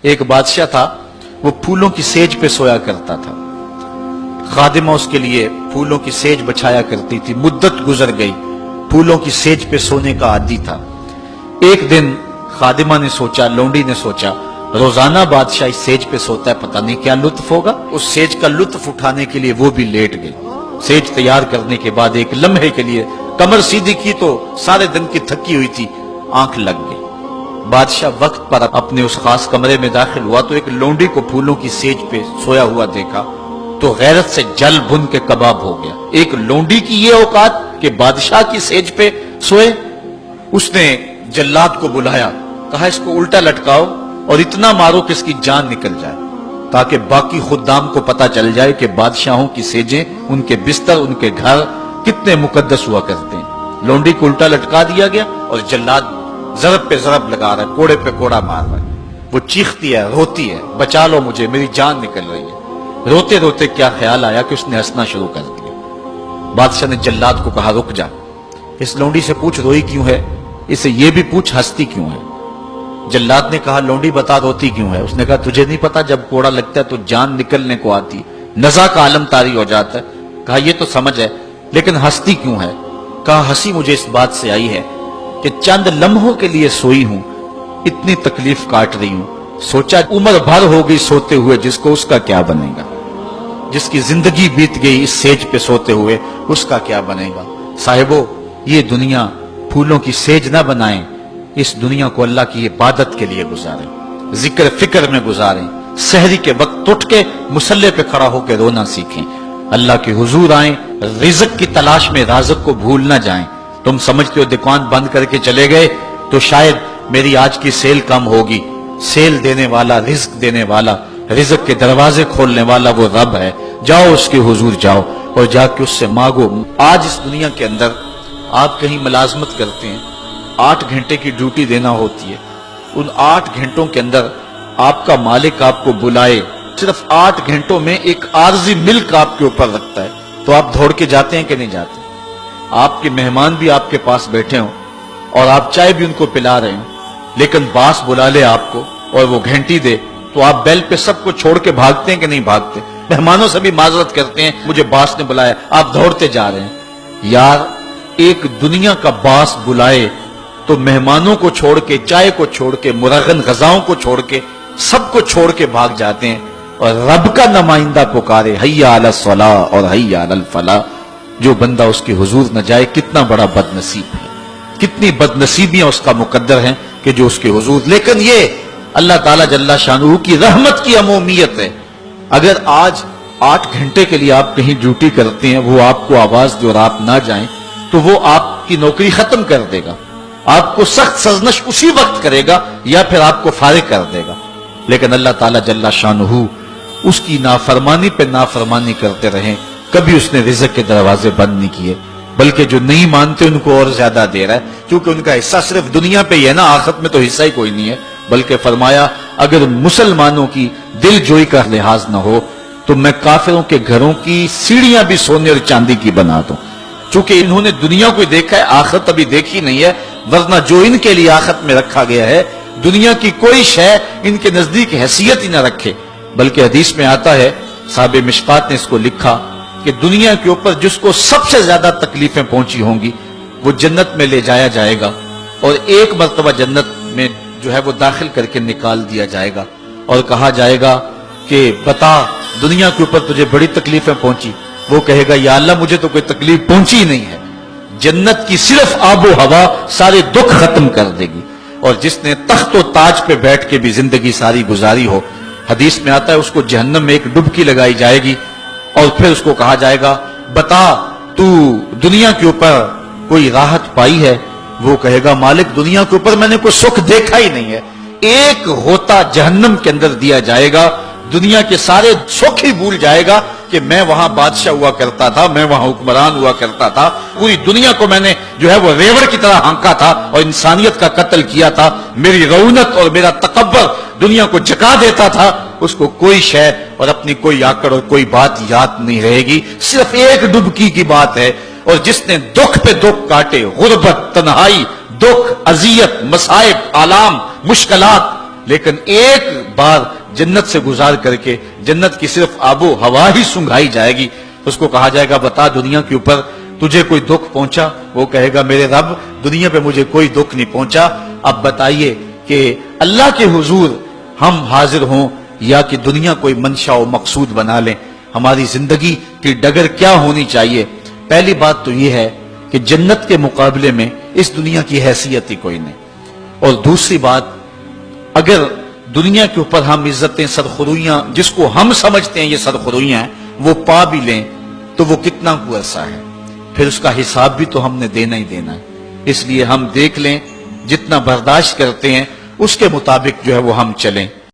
ایک بادشاہ تھا، وہ پھولوں کی سیج پہ سویا کرتا تھا، خادمہ اس کے لیے پھولوں کی سیج بچھایا کرتی تھی۔ مدت گزر گئی، پھولوں کی سیج پہ سونے کا عادی تھا۔ ایک دن خادمہ نے سوچا، لونڈی نے سوچا، روزانہ بادشاہ اس سیج پہ سوتا ہے، پتہ نہیں کیا لطف ہوگا۔ اس سیج کا لطف اٹھانے کے لیے وہ بھی لیٹ گئی۔ سیج تیار کرنے کے بعد ایک لمحے کے لیے کمر سیدھی کی تو سارے دن کی تھکی ہوئی تھی، آنکھ لگ گئی۔ بادشاہ وقت پر اپنے اس خاص کمرے میں داخل ہوا تو ایک لونڈی کو پھولوں کی سیج پہ سویا ہوا دیکھا تو غیرت سے جل بھن کے کباب ہو گیا۔ ایک لونڈی کی یہ اوقات کہ بادشاہ کی سیج پہ سوئے۔ اس نے جلاد کو بلایا، کہا اس کو الٹا لٹکاؤ اور اتنا مارو کہ اس کی جان نکل جائے، تاکہ باقی خدام کو پتا چل جائے کہ بادشاہوں کی سیجیں، ان کے بستر، ان کے گھر کتنے مقدس ہوا کرتے ہیں۔ لونڈی کو الٹا لٹکا دیا گیا اور جلاد ضرب پہ ضرب لگا رہا ہے، کوڑے پہ کوڑا مار رہا ہے۔ وہ چیختی ہے، روتی ہے، بچا لو مجھے، میری جان نکل رہی ہے۔ روتے روتے کیا خیال آیا کہ اس نے ہنسنا شروع کر دیا۔ بادشاہ نے جلاد کو کہا رک جا، اس لونڈی سے پوچھ روئی کیوں ہے، اسے یہ بھی پوچھ ہنستی کیوں ہے۔ جلاد نے کہا لونڈی بتا روتی کیوں ہے۔ اس نے کہا تجھے نہیں پتا جب کوڑا لگتا ہے تو جان نکلنے کو آتی، نزع کا عالم طاری ہو جاتا ہے۔ کہا یہ تو سمجھ ہے، لیکن ہنستی کیوں ہے؟ کہا ہنسی مجھے اس بات سے آئی ہے کہ چند لمحوں کے لیے سوئی ہوں، اتنی تکلیف کاٹ رہی ہوں، سوچا عمر بھر ہو گئی سوتے ہوئے، جس کو اس کا کیا بنے گا، جس کی زندگی بیت گئی اس سیج پہ سوتے ہوئے، اس کا کیا بنے گا۔ صاحبو، یہ دنیا پھولوں کی سیج نہ بنائیں، اس دنیا کو اللہ کی عبادت کے لیے گزاریں، ذکر فکر میں گزاریں، سحری کے وقت اٹھ کے مصلی پہ کھڑا ہو کے رونا سیکھیں، اللہ کے حضور آئیں، رزق کی تلاش میں رازق کو بھول نہ جائیں۔ تم سمجھتے ہو دکان بند کر کے چلے گئے تو شاید میری آج کی سیل کم ہوگی۔ سیل دینے والا، رزق دینے والا، رزق کے دروازے کھولنے والا وہ رب ہے۔ جاؤ اس کے حضور جاؤ اور جا کے اس سے مانگو۔ آج اس دنیا کے اندر آپ کہیں ملازمت کرتے ہیں، 8 گھنٹے کی ڈیوٹی دینا ہوتی ہے، ان 8 گھنٹوں کے اندر آپ کا مالک آپ کو بلائے، صرف 8 گھنٹوں میں ایک عارضی ملک آپ کے اوپر رکھتا ہے، تو آپ دوڑ کے جاتے ہیں کہ نہیں جاتے؟ آپ کے مہمان بھی آپ کے پاس بیٹھے ہوں اور آپ چائے بھی ان کو پلا رہے ہیں، لیکن باس بلا لے آپ کو اور وہ گھنٹی دے تو آپ بیل پہ سب کو چھوڑ کے بھاگتے ہیں کہ نہیں بھاگتے؟ مہمانوں سے بھی معذرت کرتے ہیں، مجھے باس نے بلایا، آپ دوڑتے جا رہے ہیں۔ یار ایک دنیا کا باس بلائے تو مہمانوں کو چھوڑ کے، چائے کو چھوڑ کے، مرغن غذاؤں کو چھوڑ کے، سب کو چھوڑ کے بھاگ جاتے ہیں، اور رب کا نمائندہ پکارے حی علی الصلاۃ اور حی علی الفلاح، جو بندہ اس کے حضور نہ جائے کتنا بڑا بد نصیب ہے، کتنی بد نصیبیاں اس کا مقدر ہیں کہ جو اس کے حضور۔ لیکن یہ اللہ تعالیٰ جل شانہ کی رحمت کی عمومیت ہے۔ اگر آج 8 گھنٹے کے لیے آپ کہیں ڈیوٹی کرتے ہیں، وہ آپ کو آواز دے اور آپ نہ جائیں تو وہ آپ کی نوکری ختم کر دے گا، آپ کو سخت سرزنش اسی وقت کرے گا یا پھر آپ کو فارغ کر دے گا۔ لیکن اللہ تعالیٰ جل شانہ اس کی نافرمانی پہ نافرمانی کرتے رہیں، کبھی اس نے رزق کے دروازے بند نہیں کیے، بلکہ جو نہیں مانتے ان کو اور زیادہ دے رہا ہے، کیونکہ ان کا حصہ صرف دنیا پہ ہی ہے نا، آخرت میں تو حصہ ہی کوئی نہیں ہے۔ بلکہ فرمایا اگر مسلمانوں کی دل جوئی کا لحاظ نہ ہو تو میں کافروں کے گھروں کی سیڑھیاں بھی سونے اور چاندی کی بنا دوں، چونکہ انہوں نے دنیا کو دیکھا ہے، آخرت ابھی دیکھی نہیں ہے، ورنہ جو ان کے لیے آخرت میں رکھا گیا ہے، دنیا کی کوئی شے ان کے نزدیک حیثیت ہی نہ رکھے۔ بلکہ حدیث میں آتا ہے، صاحب مشکات نے اس کو لکھا کہ دنیا کے اوپر جس کو سب سے زیادہ تکلیفیں پہنچی ہوں گی وہ جنت میں لے جایا جائے گا، اور ایک مرتبہ جنت میں جو ہے وہ داخل کر کے نکال دیا جائے گا، اور کہا جائے گا کہ بتا دنیا کے اوپر تجھے بڑی تکلیفیں پہنچی؟ وہ کہے گا یا اللہ مجھے تو کوئی تکلیف پہنچی ہی نہیں ہے۔ جنت کی صرف آب و ہوا سارے دکھ ختم کر دے گی، اور جس نے تخت و تاج پہ بیٹھ کے بھی زندگی ساری گزاری ہو، حدیث میں آتا ہے اس کو جہنم میں ایک ڈبکی لگائی جائے گی، اور پھر اس کو کہا جائے گا بتا تو دنیا کے اوپر کوئی راحت پائی ہے؟ وہ کہے گا مالک دنیا کے اوپر میں نے کوئی سکھ دیکھا ہی نہیں ہے۔ ایک ہوتا جہنم کے اندر دیا جائے گا، دنیا کے سارے سکھ ہی بھول جائے گا کہ میں وہاں بادشاہ ہوا کرتا تھا، میں وہاں حکمران ہوا کرتا تھا، پوری دنیا کو میں نے جو ہے وہ ریوڑ کی طرح ہانکا تھا اور انسانیت کا قتل کیا تھا، میری رونق اور میرا تکبر دنیا کو جکا دیتا تھا۔ اس کو کوئی شے اور اپنی کوئی آکڑ اور کوئی بات یاد نہیں رہے گی، صرف ایک ڈبکی کی بات ہے۔ اور جس نے دکھ پہ دکھ کاٹے، غربت، تنہائی، دکھ، اذیت، مصائب، آلام، مشکلات، لیکن ایک بار جنت سے گزار کر کے جنت کی صرف آب و ہوا ہی سنگھائی جائے گی، اس کو کہا جائے گا بتا دنیا کے اوپر تجھے کوئی دکھ پہنچا؟ وہ کہے گا میرے رب دنیا پہ مجھے کوئی دکھ نہیں پہنچا۔ اب بتائیے کہ اللہ کے حضور ہم حاضر ہوں یا کہ دنیا کوئی منشا و مقصود بنا لیں؟ ہماری زندگی کی ڈگر کیا ہونی چاہیے؟ پہلی بات تو یہ ہے کہ جنت کے مقابلے میں اس دنیا کی حیثیت ہی کوئی نہیں، اور دوسری بات اگر دنیا کے اوپر ہم عزتیں سرخرویاں جس کو ہم سمجھتے ہیں یہ سرخرویاں ہیں وہ پا بھی لیں تو وہ کتنا کو عرصہ ہے، پھر اس کا حساب بھی تو ہم نے دینا ہی دینا ہے۔ اس لیے ہم دیکھ لیں جتنا برداشت کرتے ہیں اس کے مطابق جو ہے وہ ہم چلیں۔